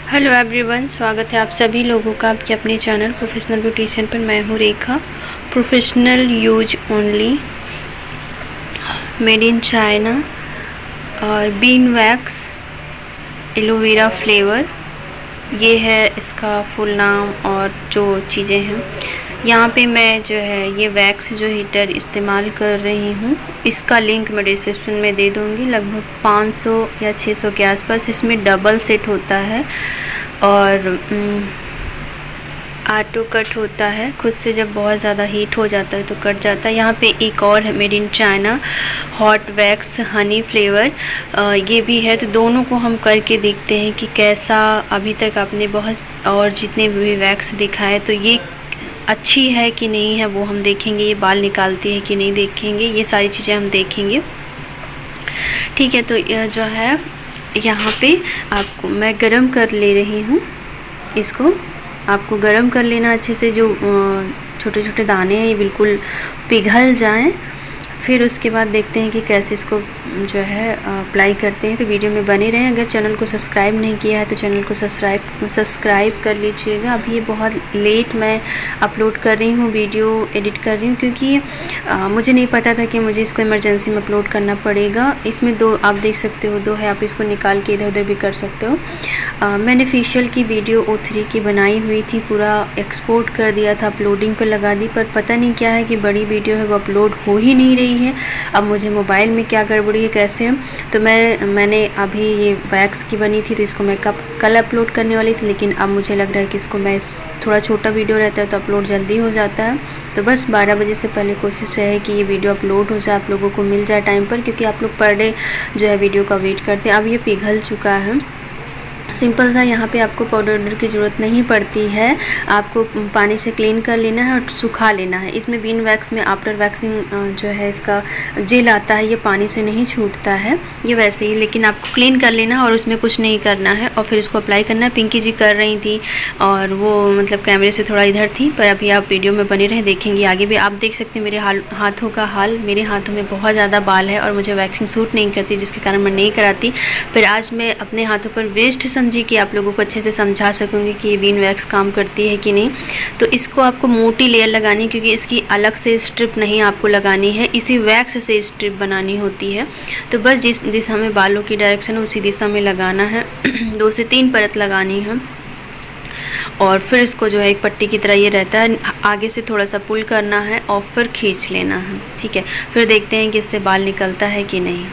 Hello everyone, स्वागत है आप सभी लोगों का आपके अपने चैनल प्रोफेशनल ब्यूटिशियन पर। मैं हूँ Rekha. Professional use only, made in China और बीन वैक्स एलोवेरा फ्लेवर, ये है इसका फुल नाम और जो चीज़ें हैं। यहाँ पे मैं जो है ये वैक्स जो हीटर इस्तेमाल कर रही हूँ, इसका लिंक मैं डिस्क्रिप्शन में दे दूँगी। लगभग 500 या 600 के आसपास इसमें डबल सेट होता है और ऑटो कट होता है। खुद से जब बहुत ज़्यादा हीट हो जाता है तो कट जाता है। यहाँ पे एक और है made in China hot wax Honey flavour, ये भी है। तो दोनों को हम करके देखते हैं कि कैसा। अभी तक आपने बहुत और जितने भी वैक्स दिखाए तो ये अच्छी है कि नहीं है वो हम देखेंगे। ये बाल निकालती है कि नहीं देखेंगे, ये सारी चीज़ें हम देखेंगे। ठीक है, तो यह जो है यहाँ पे आपको मैं गरम कर ले रही हूँ। इसको आपको गरम कर लेना अच्छे से, जो छोटे छोटे दाने हैं ये बिल्कुल पिघल जाएं। फिर उसके बाद देखते हैं कि कैसे इसको जो है अप्लाई करते हैं। तो वीडियो में बने रहें। अगर चैनल को सब्सक्राइब नहीं किया है तो चैनल को सब्सक्राइब कर लीजिएगा। अभी ये बहुत लेट मैं अपलोड कर रही हूँ, वीडियो एडिट कर रही हूँ, क्योंकि मुझे नहीं पता था कि मुझे इसको इमरजेंसी में अपलोड करना पड़ेगा। इसमें दो आप देख सकते हो, दो है, आप इसको निकाल के इधर उधर भी कर सकते हो। मैंने फेशियल की वीडियो O3 की बनाई हुई थी, पूरा एक्सपोर्ट कर दिया था, अपलोडिंग पर लगा दी, पर पता नहीं क्या है कि बड़ी वीडियो है वो अपलोड हो ही नहीं रही है। अब मुझे मोबाइल में क्या गड़बड़ी है कैसे है, तो मैंने अभी ये वैक्स की बनी थी तो इसको मैं कल अपलोड करने वाली थी, लेकिन अब मुझे लग रहा है कि इसको मैं थोड़ा छोटा वीडियो रहता है तो अपलोड जल्दी हो जाता है। तो बस 12 बजे से पहले कोशिश है कि ये वीडियो अपलोड हो जाए, आप लोगों को मिल जाए टाइम पर, क्योंकि आप लोग पर डे जो है वीडियो का वेट करते हैं। अब ये पिघल चुका है, सिंपल सा। यहाँ पे आपको पाउडर की ज़रूरत नहीं पड़ती है, आपको पानी से क्लीन कर लेना है और सुखा लेना है। इसमें बीन वैक्स में आफ्टर वैक्सिंग जो है इसका जेल आता है, ये पानी से नहीं छूटता है, ये वैसे ही, लेकिन आपको क्लीन कर लेना है और उसमें कुछ नहीं करना है और फिर इसको अप्लाई करना है। पिंकी जी कर रही थी और वो मतलब कैमरे से थोड़ा इधर थी, पर अभी आप वीडियो में बने रहें, देखेंगे आगे भी। आप देख सकते हैं मेरे हाथों का हाल। मेरे हाथों में बहुत ज़्यादा बाल है और मुझे वैक्सिंग सूट नहीं करती, जिसके कारण मैं नहीं कराती। फिर आज मैं अपने हाथों पर वेस्ट समझी कि आप लोगों को अच्छे से समझा सकूंगी कि ये बीन वैक्स काम करती है कि नहीं। तो इसको आपको मोटी लेयर लगानी है, क्योंकि इसकी अलग से स्ट्रिप नहीं आपको लगानी है, इसी वैक्स से स्ट्रिप बनानी होती है। तो बस जिस दिशा में बालों की डायरेक्शन है उसी दिशा में लगाना है। 2 से 3 परत लगानी है और फिर इसको जो है एक पट्टी की तरह ये रहता है, आगे से थोड़ा सा पुल करना है और फिर खींच लेना है। ठीक है, फिर देखते हैं कि इससे बाल निकलता है कि नहीं।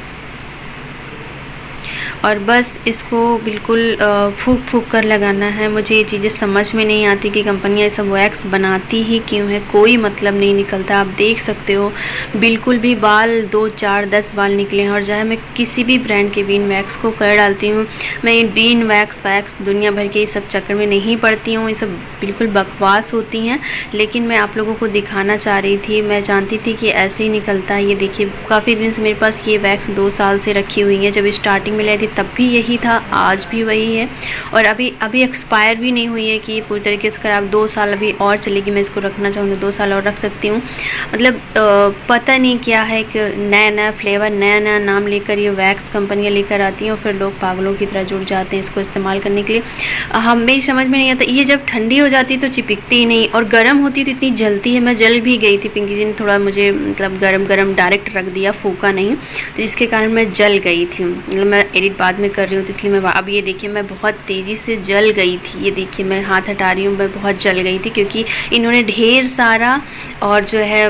और बस इसको बिल्कुल फूक फूक कर लगाना है। मुझे ये चीज़ें समझ में नहीं आती कि कंपनियां सब वैक्स बनाती ही क्यों है, कोई मतलब नहीं निकलता। आप देख सकते हो बिल्कुल भी बाल 2, 4, 10 बाल निकले हैं। और चाहे मैं किसी भी ब्रांड के बीन वैक्स को कर डालती हूँ, मैं बीन वैक्स दुनिया भर के ये सब चक्कर में नहीं पड़ती हूँ, ये सब बिल्कुल बकवास होती हैं। लेकिन मैं आप लोगों को दिखाना चाह रही थी, मैं जानती थी कि ऐसे ही निकलता है। ये देखिए, काफ़ी दिन से मेरे पास ये वैक्स 2 साल से रखी हुई है। जब स्टार्टिंग में लाई थी तब भी यही था, आज भी वही है और अभी एक्सपायर भी नहीं हुई है कि ये पूरी तरीके से खराब। 2 साल अभी और चलेगी, मैं इसको रखना चाहूँ तो 2 साल और रख सकती हूँ। मतलब पता नहीं क्या है कि नया नया फ्लेवर, नया नया नाम लेकर ये वैक्स कंपनियाँ लेकर आती हैं और फिर लोग पागलों की तरह जुड़ जाते हैं इसको इस्तेमाल करने के लिए। मेरी समझ में नहीं आता, ये जब ठंडी हो जाती है तो चिपकती ही नहीं और गर्म होती है तो इतनी जलती है। मैं जल भी गई थी, पिंकी जी ने थोड़ा मुझे मतलब गरम डायरेक्ट रख दिया, फूका नहीं, तो जिसके कारण मैं जल गई थी। मतलब मैं एडिट बाद में कर रही हूँ तो इसलिए मैं अब ये देखिए मैं बहुत तेज़ी से जल गई थी। ये देखिए मैं हाथ हटा रही हूँ, मैं बहुत जल गई थी क्योंकि इन्होंने ढेर सारा और जो है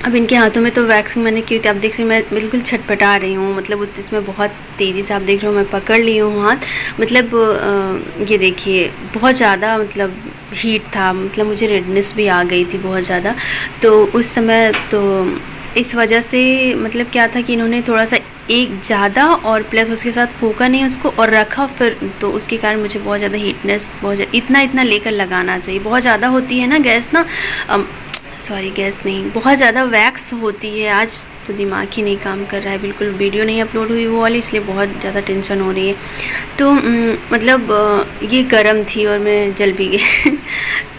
अब इनके हाथों में तो वैक्सिंग मैंने की थी। आप देख सकते मैं बिल्कुल छटपटा रही हूँ, मतलब इसमें बहुत तेज़ी से आप देख रहे हो मैं पकड़ ली हूँ हाथ। मतलब ये देखिए बहुत ज़्यादा मतलब हीट था, मतलब मुझे रेडनेस भी आ गई थी बहुत ज़्यादा। तो उस समय तो इस वजह से मतलब क्या था कि इन्होंने थोड़ा सा एक ज़्यादा और प्लस उसके साथ फूका नहीं उसको और रखा फिर, तो उसके कारण मुझे बहुत ज़्यादा हीटनेस, बहुत इतना लेकर लगाना चाहिए। बहुत ज़्यादा होती है ना गैस ना, सॉरी गैस नहीं, बहुत ज़्यादा वैक्स होती है। आज तो दिमाग ही नहीं काम कर रहा है, बिल्कुल वीडियो नहीं अपलोड हुई वो वाली, इसलिए बहुत ज़्यादा टेंशन हो रही है। तो मतलब ये गर्म थी और मैं जल भी गई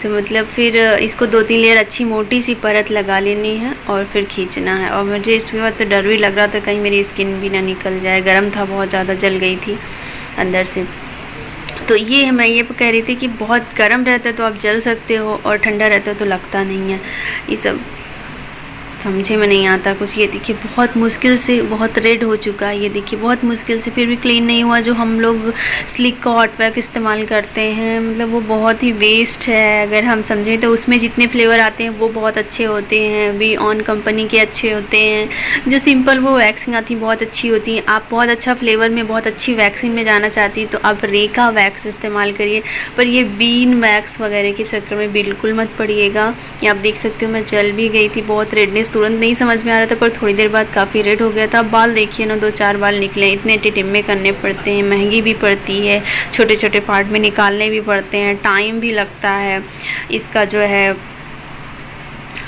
तो मतलब फिर इसको 2-3 लेयर अच्छी मोटी सी परत लगा लेनी है और फिर खींचना है। और मुझे इसके बाद तो डर भी लग रहा था कहीं मेरी स्किन भी ना निकल जाए, गर्म था बहुत ज़्यादा, जल गई थी अंदर से। तो ये मैं ये कह रही थी कि बहुत गर्म रहता है तो आप जल सकते हो और ठंडा रहता है तो लगता नहीं है। ये सब समझे में नहीं आता कुछ। ये देखिए बहुत मुश्किल से बहुत रेड हो चुका है, ये देखिए बहुत मुश्किल से, फिर भी क्लीन नहीं हुआ। जो हम लोग स्लिक का हॉट पैक इस्तेमाल करते हैं मतलब वो बहुत ही वेस्ट है अगर हम समझें तो। उसमें जितने फ्लेवर आते हैं वो बहुत अच्छे होते हैं, वी ऑन कंपनी के अच्छे होते हैं। जो सिंपल वो वैक्सिंग आती है बहुत अच्छी होती हैं। आप बहुत अच्छा फ्लेवर में बहुत अच्छी वैक्सिंग में जाना चाहती तो आप रेका वैक्स इस्तेमाल करिए, पर ये बीन वैक्स वगैरह के चक्कर में बिल्कुल मत पड़िएगा। ये आप देख सकते हो मैं जल भी गई थी, बहुत रेडनेस तुरंत नहीं समझ में आ रहा था पर थोड़ी देर बाद काफ़ी रेड हो गया था। बाल देखिए ना 2-4 बाल निकले, इतने टिटिम्मे करने पड़ते हैं, महंगी भी पड़ती है, छोटे छोटे पार्ट में निकालने भी पड़ते हैं, टाइम भी लगता है। इसका जो है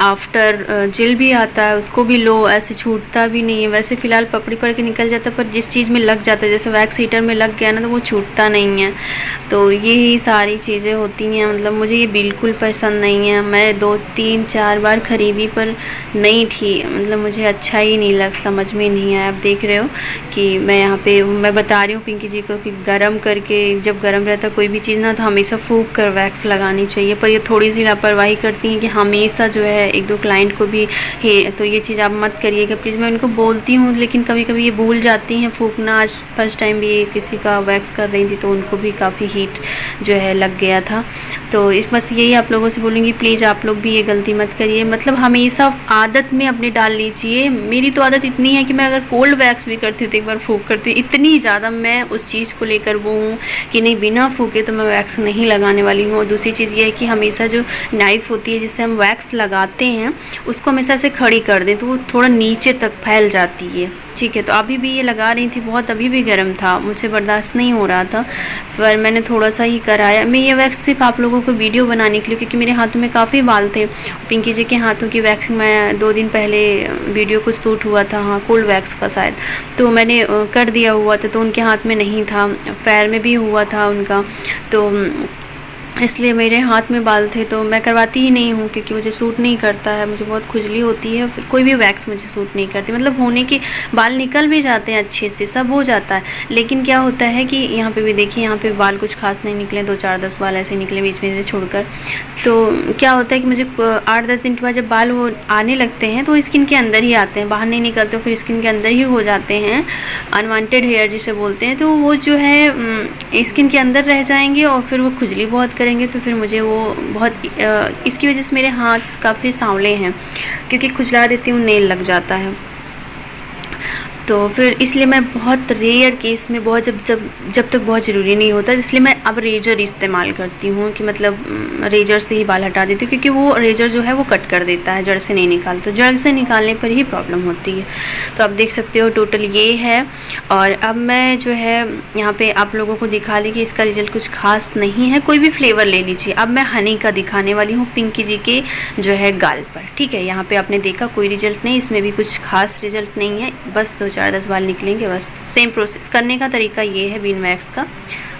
आफ्टर जेल भी आता है, उसको भी लो, ऐसे छूटता भी नहीं है। वैसे फ़िलहाल पपड़ी पड़ के निकल जाता है पर जिस चीज़ में लग जाता है जैसे वैक्स हीटर में लग गया ना तो वो छूटता नहीं है। तो यही सारी चीज़ें होती हैं, मतलब मुझे ये बिल्कुल पसंद नहीं है। मैं 2-3-4 बार ख़रीदी पर नहीं थी, मतलब मुझे अच्छा ही नहीं लग, समझ में नहीं आया। आप देख रहे हो कि मैं यहाँ पे मैं बता रही हूँ पिंकी जी को कि गरम करके, जब गरम रहता कोई भी चीज़ ना तो हमेशा फूंक कर वैक्स लगानी चाहिए, पर ये थोड़ी सी लापरवाही करती हैं कि हमेशा जो है 1-2 क्लाइंट को भी है, तो ये चीज़ आप मत करिएगा प्लीज़। मैं उनको बोलती हूँ लेकिन कभी कभी ये भूल जाती हैं फूंकना। आज फर्स्ट टाइम भी किसी का वैक्स कर रही थी तो उनको भी काफ़ी हीट जो है लग गया था। तो इस बस यही आप लोगों से बोलूँगी प्लीज़ आप लोग भी ये गलती मत करिए, मतलब हमेशा आदत में अपने डाल लीजिए। मेरी तो आदत इतनी है कि मैं अगर कोल्ड वैक्स भी करती हूँ तो एक बार फूंक करती हूँ, इतनी ज़्यादा मैं उस चीज़ को लेकर वो हूँ कि नहीं बिना फूके तो मैं वैक्स नहीं लगाने वाली हूँ। और दूसरी चीज़ ये है कि हमेशा जो नाइफ़ होती है जिससे हम वैक्स लगाते हैं उसको हमेशा से खड़ी कर दें तो वो थोड़ा नीचे तक फैल जाती है, ठीक है। तो अभी भी ये लगा रही थी बहुत, अभी भी गर्म था, मुझे बर्दाश्त नहीं हो रहा था, फिर मैंने थोड़ा सा ही कराया। मैं ये वैक्स सिर्फ आप लोगों को वीडियो बनाने के लिए, क्योंकि मेरे हाथों में काफ़ी बाल थे। पिंकी जी के हाथों की वैक्सिंग मैं 2 दिन पहले वीडियो कुछ शूट हुआ था, हाँ कोल्ड वैक्स का शायद, तो मैंने कर दिया हुआ था तो उनके हाथ में नहीं था, पैर में भी हुआ था उनका, तो इसलिए मेरे हाथ में बाल थे तो मैं करवाती ही नहीं हूँ क्योंकि मुझे सूट नहीं करता है, मुझे बहुत खुजली होती है, फिर कोई भी वैक्स मुझे सूट नहीं करती। मतलब होने के बाल निकल भी जाते हैं अच्छे से, सब हो जाता है, लेकिन क्या होता है कि यहाँ पे भी देखिए यहाँ पे बाल कुछ खास नहीं निकले, 2-4-10 बाल ऐसे निकले बीच में से छोड़कर। तो क्या होता है कि मुझे 8-10 दिन के बाद जब बाल वो आने लगते हैं तो स्किन के अंदर ही आते हैं, बाहर नहीं निकलते, फिर स्किन के अंदर ही हो जाते हैं, अनवांटेड हेयर जिसे बोलते हैं। तो वो जो है स्किन के अंदर रह जाएंगे और फिर वो खुजली बहुत करेंगे, तो फिर मुझे वो बहुत इसकी वजह से मेरे हाथ काफ़ी सांवले हैं क्योंकि खुजला देती हूँ नेल लग जाता है। तो फिर इसलिए मैं बहुत रेयर केस में बहुत जब तक बहुत ज़रूरी नहीं होता, इसलिए मैं अब रेजर इस्तेमाल करती हूँ कि मतलब रेजर से ही बाल हटा देती हूँ क्योंकि वो रेजर जो है वो कट कर देता है, जड़ से नहीं निकालता, जड़ से निकालने पर ही प्रॉब्लम होती है। तो आप देख सकते हो टोटल ये है। और अब मैं जो है यहाँ पे आप लोगों को दिखा दी कि इसका रिजल्ट कुछ खास नहीं है, कोई भी फ्लेवर ले लीजिए। अब मैं हनी का दिखाने वाली हूँ पिंकी जी के जो है गाल पर, ठीक है। यहाँ पे आपने देखा कोई रिजल्ट नहीं, इसमें भी कुछ खास रिजल्ट नहीं है, बस 2-4-10 बाल निकलेंगे बस। सेम प्रोसेस करने का तरीका ये है बीन वैक्स का,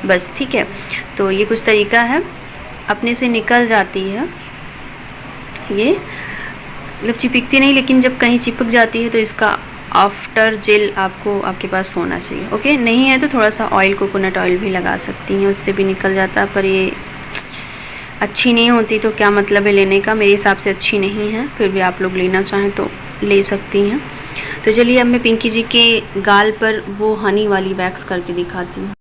बस, ठीक है। तो ये कुछ तरीका है, अपने से निकल जाती है ये, मतलब चिपकती नहीं, लेकिन जब कहीं चिपक जाती है तो इसका आफ्टर जेल आपको आपके पास होना चाहिए, ओके। नहीं है तो थोड़ा सा ऑयल, कोकोनट ऑयल भी लगा सकती हैं, उससे भी निकल जाता है, पर ये अच्छी नहीं होती तो क्या मतलब है लेने का, मेरे हिसाब से अच्छी नहीं है, फिर भी आप लोग लेना चाहें तो ले सकती हैं। तो चलिए अब मैं पिंकी जी के गाल पर वो हनी वाली वैक्स करके दिखाती हूँ।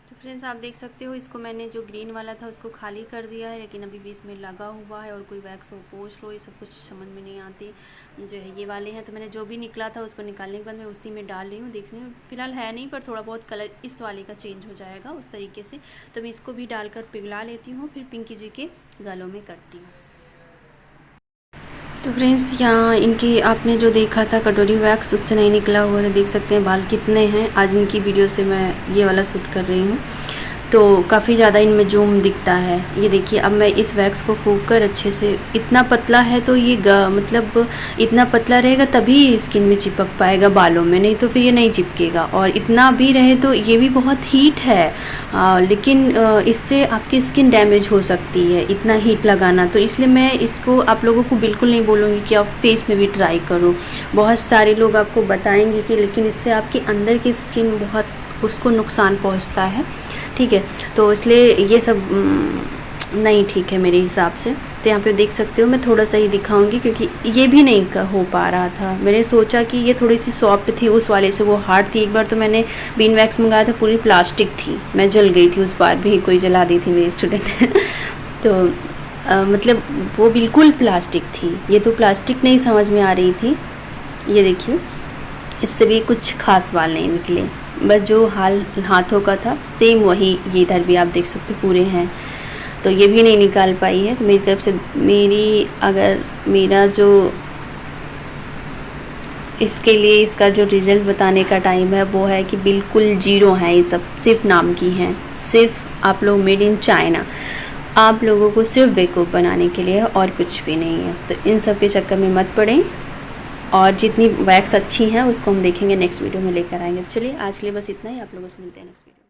तो फ्रेंड्स आप देख सकते हो इसको मैंने जो ग्रीन वाला था उसको खाली कर दिया है, लेकिन अभी भी इसमें लगा हुआ है और कोई वैक्स हो पोंछ लो, ये सब कुछ समझ में नहीं आती जो है ये वाले हैं। तो मैंने जो भी निकला था उसको निकालने के बाद मैं उसी में डाल रही हूँ, देख रही हूँ फिलहाल है नहीं, पर थोड़ा बहुत कलर इस वाले का चेंज हो जाएगा उस तरीके से। तो मैं इसको भी डालकर पिघला लेती हूँ, फिर पिंकी जी के गालों में करती हूँ। तो फ्रेंड्स यहाँ इनकी आपने जो देखा था कटोरी वैक्स उससे नहीं निकला हुआ, तो देख सकते हैं बाल कितने हैं। आज इनकी वीडियो से मैं ये वाला शूट कर रही हूँ। तो काफ़ी ज़्यादा इनमें जूम दिखता है। ये देखिए, अब मैं इस वैक्स को फूंक कर अच्छे से, इतना पतला है तो ये मतलब इतना पतला रहेगा तभी स्किन में चिपक पाएगा बालों में, नहीं तो फिर ये नहीं चिपकेगा। और इतना भी रहे तो ये भी बहुत हीट है, लेकिन इससे आपकी स्किन डैमेज हो सकती है इतना हीट लगाना। तो इसलिए मैं इसको आप लोगों को बिल्कुल नहीं बोलूँगी कि आप फेस में भी ट्राई करो। बहुत सारे लोग आपको बताएंगे कि लेकिन इससे आपकी अंदर की स्किन बहुत उसको नुकसान पहुँचता है, ठीक है। तो इसलिए ये सब नहीं ठीक है मेरे हिसाब से। तो यहाँ पे देख सकते हो, मैं थोड़ा सा ही दिखाऊंगी क्योंकि ये भी नहीं हो पा रहा था। मैंने सोचा कि ये थोड़ी सी सॉफ्ट थी उस वाले से, वो हार्ड थी। एक बार तो मैंने बीन वैक्स मंगाया था, पूरी प्लास्टिक थी, मैं जल गई थी उस बार भी, कोई जला दी थी मेरी स्टूडेंट तो मतलब वो बिल्कुल प्लास्टिक थी, ये तो प्लास्टिक नहीं समझ में आ रही थी। ये देखिए, इससे भी कुछ खास वाल नहीं निकले, बस जो हाल हाथों का था सेम वही ये इधर भी आप देख सकते पूरे हैं। तो ये भी नहीं निकाल पाई है। तो मेरी तरफ से मेरा जो इसके लिए इसका जो रिज़ल्ट बताने का टाइम है वो है कि बिल्कुल 0 है। ये सब सिर्फ नाम की हैं, सिर्फ आप लोग मेड इन चाइना, आप लोगों को सिर्फ बेवकूफ़ बनाने के लिए है और कुछ भी नहीं है। तो इन सब के चक्कर में मत पड़ें, और जितनी वैक्स अच्छी हैं उसको हम देखेंगे नेक्स्ट वीडियो में लेकर आएंगे। तो चलिए आज के लिए बस इतना ही, आप लोगों से मिलते हैं नेक्स्ट वीडियो।